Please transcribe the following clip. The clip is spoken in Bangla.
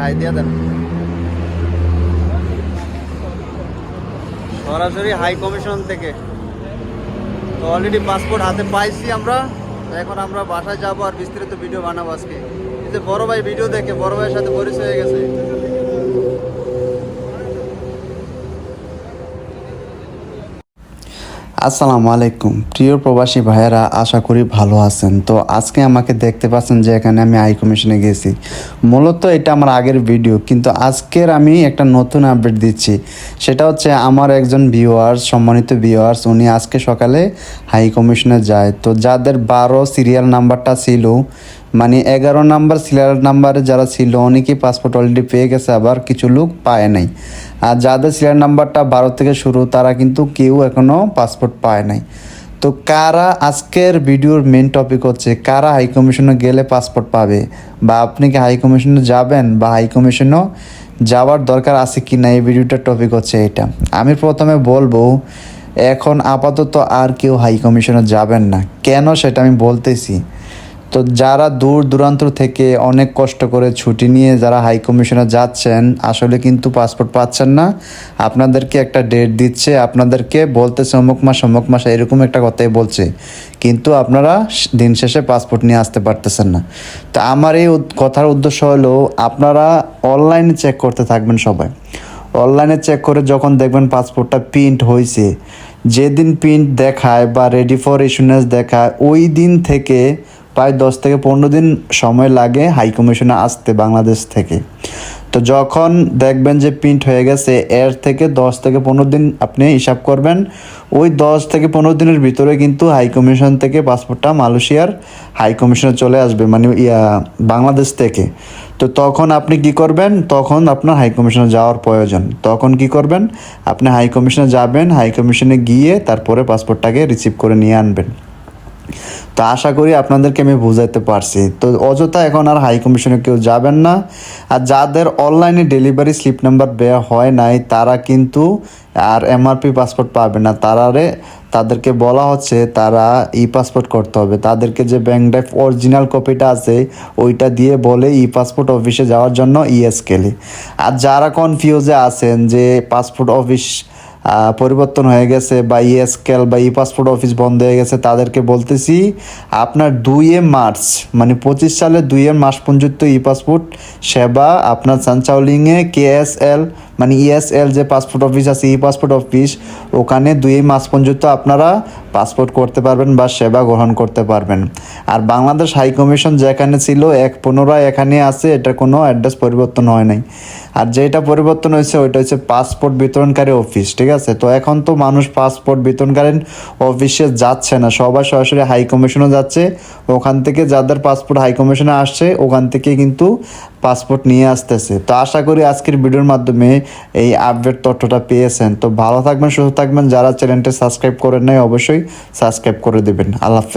হাই দিয়ে দেন। সরাসরি হাই কমিশন থেকে। তো অলরেডি পাসপোর্ট হাতে পাইছি আমরা। এখন আমরা বাসায় যাবো আর বিস্তারিত ভিডিও বানাবো আজকে। এই যে বড় ভাই ভিডিও দেখে বড় ভাইয়ের সাথে পরিচয় হয়ে গেছে। আসসালামু আলাইকুম প্রিয় প্রবাসী ভাইয়েরা, আশা করি ভালো আছেন। তো আজকে আমাকে দেখতে পাচ্ছেন যে এখানে আমি হাই কমিশনে গেছি। মূলত এটা আমার আগের ভিডিও, কিন্তু আজকের আমি একটা নতুন আপডেট দিচ্ছি। সেটা হচ্ছে আমার একজন ভিউয়ার্স, সম্মানিত ভিউয়ার্স, উনি আজকে সকালে হাই কমিশনে যায়। তো যাদের 12 সিরিয়াল নাম্বারটা ছিল, মানে 11 নাম্বার সিরিয়াল নাম্বারে যারা ছিল অনেকেই পাসপোর্ট অলরেডি পেয়ে গেছে, আবার কিছু লোক পায় নাই। আর যাদের সিরিয়াল নাম্বারটা 12 থেকে শুরু, তারা কিন্তু কেউ এখনও পাসপোর্ট পায় নাই। তো কারা, আজকের ভিডিওর মেন টপিক হচ্ছে কারা হাই কমিশনে গেলে পাসপোর্ট পাবে, বা আপনি কি হাই কমিশনে যাবেন বা হাই কমিশনেও যাওয়ার দরকার আছে কি না, এই ভিডিওটার টপিক হচ্ছে এটা। আমি প্রথমে বলবো, এখন আপাতত আর কেউ হাই কমিশনে যাবেন না। কেন সেটা আমি বলতেছি। তো যারা দূর দূরান্ত থেকে অনেক কষ্ট করে ছুটি নিয়ে যারা হাই কমিশনে যাচ্ছেন, আসলে কিন্তু পাসপোর্ট পাচ্ছেন না। আপনাদেরকে একটা ডেট দিচ্ছে, আপনাদেরকে বলতেছে অমুক মাস এরকম একটা কথাই বলছে, কিন্তু আপনারা দিন শেষে পাসপোর্ট নিয়ে আসতে পারতেছেন না। তো আমার এই কথার উদ্দেশ্য হলো, আপনারা অনলাইনে চেক করতে থাকবেন সবাই। অনলাইনে চেক করে যখন দেখবেন পাসপোর্টটা প্রিন্ট হয়েছে, যেদিন প্রিন্ট দেখায় বা রেডি ফর ইস্যুনেস দেখায়, ওই দিন থেকে প্রায় 10 থেকে 15 দিন সময় লাগে হাই কমিশনে আসতে বাংলাদেশ থেকে। তো যখন দেখবেন যে প্রিন্ট হয়ে গেছে, এর থেকে 10 থেকে 15 দিন আপনি হিসাব করবেন। ওই 10 থেকে 15 দিনের ভিতরে কিন্তু হাই কমিশন থেকে পাসপোর্টটা মালয়েশিয়ার হাই কমিশনে চলে আসবে, মানে বাংলাদেশ থেকে। তো তখন আপনি কি করবেন, তখন আপনার হাই কমিশনে যাওয়ার প্রয়োজন। তখন কি করবেন, আপনি হাই কমিশনে যাবেন, হাই কমিশনে গিয়ে তারপরে পাসপোর্টটাকে রিসিভ করে নিয়ে আনবেন। তো আশা করি আপনাদেরকে আমি বুঝাইতে পারছি। তো অযথা এখন আর হাই কমিশনে কেউ যাবেন না। আর যাদের অনলাইনে ডেলিভারি স্লিপ নাম্বার দেওয়া হয় নাই, তারা কিন্তু আর এমআরপি পাসপোর্ট পাবে না। তাদেরকে বলা হচ্ছে তারা ই পাসপোর্ট করতে হবে। তাদেরকে যে ব্যাংক ড্রাফট অরিজিনাল কপিটা আছে, ওইটা দিয়ে বলে ই পাসপোর্ট অফিসে যাওয়ার জন্য ইএসকেলে। আর যারা কনফিউজে আছেন যে পাসপোর্ট অফিস পরিবর্তন হয়ে গেছে বা ইএসকেল বা ই পাসপোর্ট অফিস বন্ধ হয়ে গেছে, তাদেরকে বলতেছি, আপনার 2 মার্চ মানে 25 সালের 2 মার্চ পর্যন্ত ই পাসপোর্ট সেবা আপনার সানচাউলিংয়ে কেএসএল মানে ইএসএল যে পাসপোর্ট অফিস আছে, ই পাসপোর্ট অফিস, ওখানে 2 মার্চ পর্যন্ত আপনারা পাসপোর্ট করতে পারবেন বা সেবা গ্রহণ করতে পারবেন। আর বাংলাদেশ হাই কমিশন যেখানে ছিল পুনরায় এখানে আছে, এটা কোনো অ্যাড্রেস পরিবর্তন হয় নাই। আর যেটা পরিবর্তন হয়েছে ওইটা হচ্ছে পাসপোর্ট বিতরণকারী অফিস, ঠিক আছে। তো এখন তো মানুষ পাসপোর্ট বিতরণকারী অফিসে যাচ্ছে না, সবাই সরাসরি হাই কমিশনে যাচ্ছে। ওখান থেকে যাদের পাসপোর্ট হাই কমিশনে আসছে, ওখান থেকে কিন্তু পাসপোর্ট নিয়ে আসতেছে। তো আশা করি আজকের ভিডিওর মাধ্যমে এই আপডেট তথ্যটা পেয়েছেন। তো ভালো থাকবেন, সুস্থ থাকবেন। যারা চ্যানেলটা সাবস্ক্রাইব করেন নাই, অবশ্যই সাবস্ক্রাইব করে দেবেন। আল্লাহ হাফেজ।